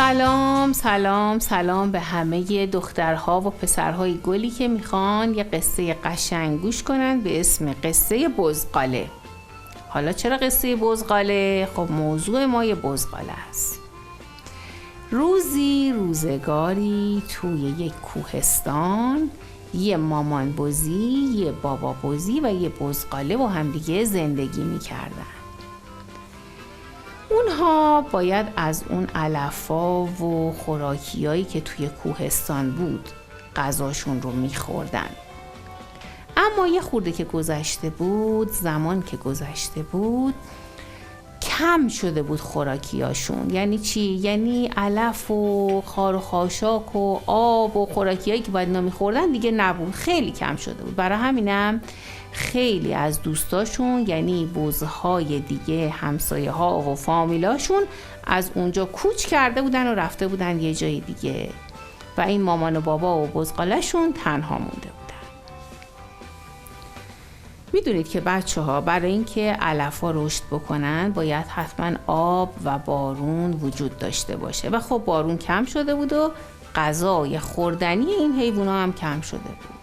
سلام سلام سلام به همه دخترها و پسرهای گلی که میخوان یه قصه قشنگ گوش کنن به اسم قصه بزغاله. حالا چرا قصه بزغاله؟ خب موضوع ما یه بزغاله است. روزگاری توی یک کوهستان یه مامان بزی، یه بابا بزی و یه بزغاله با همدیگه زندگی میکردن. اونها باید از اون علفا و خوراکیایی که توی کوهستان بود غذاشون رو میخوردن. اما یه خورده که گذشته بود، زمان که گذشته بود، کم شده بود خوراکیاشون. یعنی چی؟ یعنی علف و خار و خاشاک و آب و خوراکیایی که باید اینا میخوردن دیگه نبود، خیلی کم شده بود. برای همینم خیلی از دوستاشون، یعنی بزهای دیگه، همسایه ها و فامیلاشون از اونجا کوچ کرده بودن و رفته بودن یه جای دیگه و این مامان و بابا و بزغاله‌شون تنها مونده بودن. میدونید که بچه ها برای اینکه علف‌ها رشد بکنن باید حتما آب و بارون وجود داشته باشه و خب بارون کم شده بود و غذای خوردنی این حیوونا هم کم شده بود.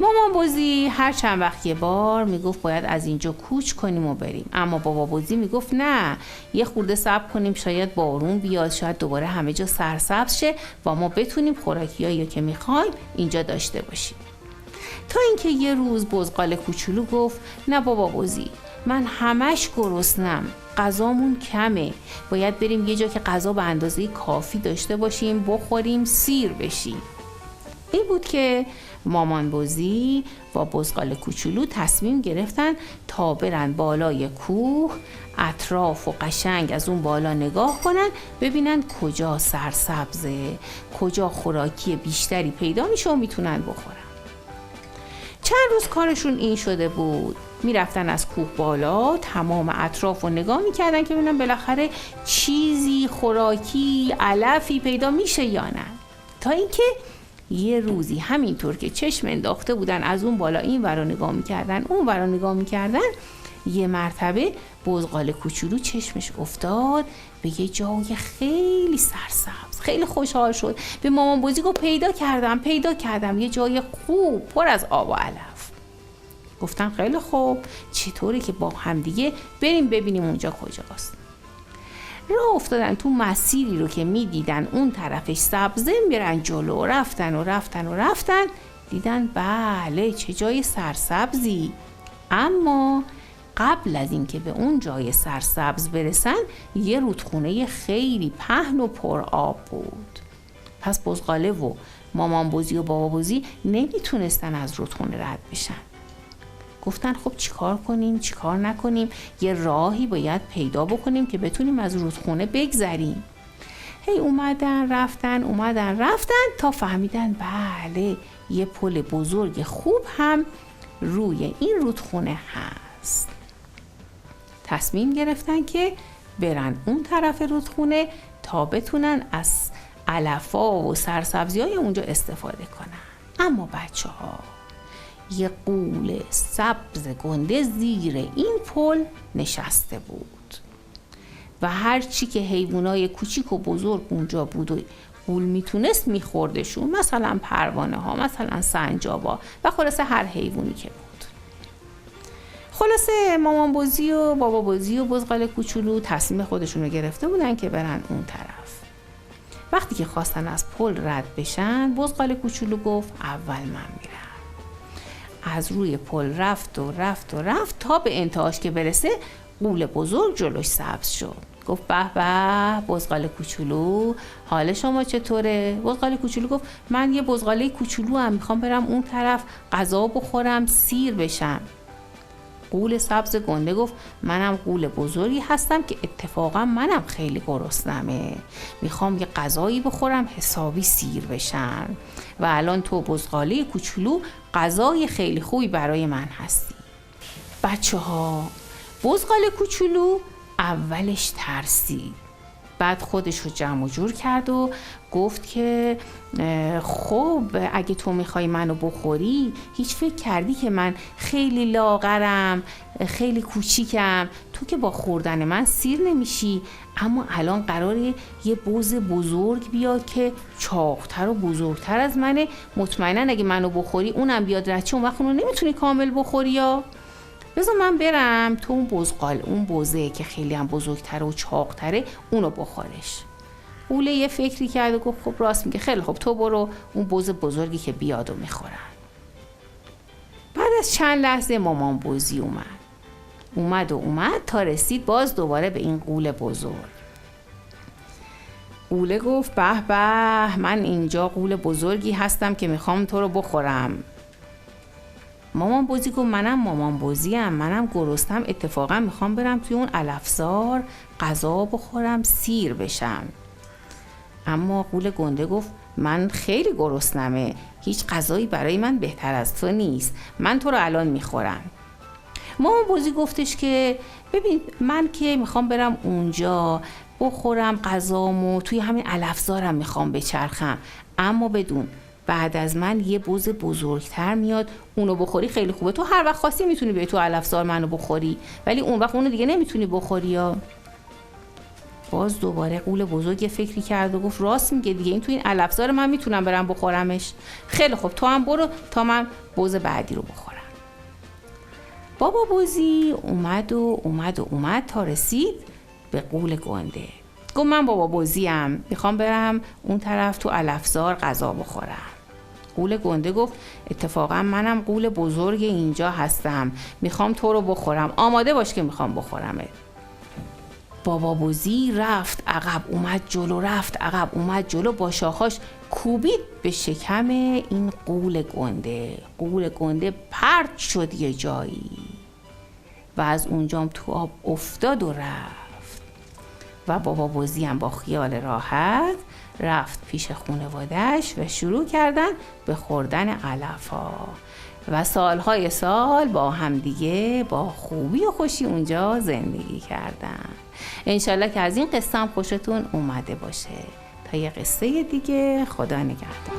مامان بزی هر چند وقت یه بار میگفت باید از اینجا کوچ کنیم و بریم، اما بابا بزی میگفت نه، یه خورده صبر کنیم، شاید بارون بیاد، شاید دوباره همه جا سرسبز شه و ما بتونیم خوراکیایی که میخوایم اینجا داشته باشیم. تا اینکه یه روز بزغاله کوچولو گفت نه بابا بزی، من همش گرسنم، غذامون کمه، باید بریم یه جا که غذا به اندازه کافی داشته باشیم، بخوریم، سیر بشیم. این بود که مامان بزی و بزغاله کوچولو تصمیم گرفتن تا برن بالای کوه، اطراف و قشنگ از اون بالا نگاه کنن، ببینن کجا سرسبزه، کجا خوراکی بیشتری پیدا میشه و میتونن بخورن. چند روز کارشون این شده بود، میرفتن از کوه بالا، تمام اطراف رو نگاه میکردن که ببینن بالاخره چیزی، خوراکی، علفی پیدا میشه یا نه. تا اینکه یه روزی همینطور که چشم انداخته بودن از اون بالا این ور رو نگاه میکردن اون ور رو نگاه میکردن، یه مرتبه بزغاله کوچولو چشمش افتاد به یه جای خیلی سرسبز. خیلی خوشحال شد، به مامان بزی گفت پیدا کردم یه جای خوب پر از آب و علف. گفتن خیلی خوب، چطوری که با هم دیگه بریم ببینیم اونجا کجاست. راه افتادن تو مسیری رو که میدیدن اون طرفش سبزه، میرن جلو، رفتن دیدن بله چه جای سرسبزی. اما قبل از اینکه به اون جای سرسبز برسن یه رودخونه خیلی پهن و پر آب بود. پس بزغاله و مامان بزی و بابا بزی نمیتونستن از رودخونه رد بشن. گفتن خب چیکار کنیم، چیکار نکنیم، یه راهی باید پیدا بکنیم که بتونیم از رودخونه بگذریم. هی اومدن رفتن تا فهمیدن بله یه پل بزرگ خوب هم روی این رودخونه هست. تصمیم گرفتن که برن اون طرف رودخونه تا بتونن از علفا و سرسبزی‌های اونجا استفاده کنن. اما بچه ها، یه غول سبز گنده زیر این پل نشسته بود و هر چی که حیوانای کوچیک و بزرگ اونجا بود و غول میتونست میخوردشون، مثلا پروانه ها، مثلا سنجابا و خلاصه هر حیوانی که بود. خلاصه مامان بزی و بابا بزی و بزغاله کوچولو تصمیم خودشون رو گرفته بودن که برن اون طرف. وقتی که خواستن از پل رد بشن، بزغاله کوچولو گفت اول من میرم. از روی پل رفت تا به انتهاش که برسه غول بزرگ جلوش سبز شد. گفت به به بزغاله کوچولو، حال شما چطوره؟ بزغاله کوچولو گفت من یه بزغاله کوچولو هم، میخوام برم اون طرف غذا بخورم، سیر بشم. غول سبز گنده گفت منم غول بزرگی هستم که اتفاقا منم خیلی گرسنمه، میخوام یه غذایی بخورم حسابی سیر بشم و الان تو بزغاله کوچولو غذای خیلی خوبی برای من هستی. بچه ها، بزغاله کوچولو اولش ترسید، بعد خودش رو جمع و جور کرد و گفت که خب اگه تو میخوای منو بخوری، هیچ فکر کردی که من خیلی لاغرم، خیلی کوچیکم، تو که با خوردن من سیر نمیشی، اما الان قراره یه بز بزرگ بیاد که چاق‌تر و بزرگتر از منه، مطمئنا اگه منو بخوری اونم بیاد رچه، اون وقت اونو نمیتونی کامل بخوری. یا بذار من برم تو اون بزقال، اون بزه که خیلی هم بزرگتره و چاق‌تره، اونو بخورش. قوله یه فکری کرد و گفت خب راست میگه، خیلی خب تو برو اون بز بزرگی که بیاد و میخورن. بعد از چند لحظه مامان بزی اومد تا رسید باز دوباره به این قول بزرگ. قوله گفت به به، من اینجا قول بزرگی هستم که میخوام تو رو بخورم. مامان بزی گفت منم مامان بزیم، منم گرسنم، اتفاقا میخوام برم توی اون علفزار غذا بخورم، سیر بشم. اما قول گنده گفت من خیلی گرسنمه، هیچ غذایی برای من بهتر از تو نیست، من تو رو الان میخورم. مامان بزی گفتش که ببین من که میخوام برم اونجا بخورم غذامو، توی همین علفزارم میخوام بچرخم، اما بدون بعد از من یه بز بزرگتر میاد، اونو بخوری خیلی خوبه، تو هر وقت خواستی میتونی به تو علفزار منو بخوری، ولی اون وقت اونو دیگه نمیتونی بخوری. یا باز دوباره قول بزرگ فکری کرد و گفت راست میگه دیگه، این تو این علفزار من میتونم برم بخورمش. خیلی خوب تو هم برو تا من بز بعدی رو بخورم. بابا بزی اومد تا رسید به قول گنده. گفت من بابا بزیم، میخوام برم اون طرف تو علفزار غذا بخورم. قول گنده گفت اتفاقا منم قول بزرگ اینجا هستم، میخوام تو رو بخورم، آماده باش که میخوام بخورمت. بابا بزی رفت عقب اومد جلو، با شاخاش کوبید به شکم این قول گنده. قول گنده پرت شد یه جایی و از اونجام تو آب افتاد و رفت. و بابا بزی هم با خیال راحت رفت پیش خانواده‌اش و شروع کردن به خوردن علف‌ها و سالهای سال با هم دیگه با خوبی و خوشی اونجا زندگی کردن. انشالله که از این قصه هم خوشتون اومده باشه. تا یه قصه دیگه، خدا نگهدار.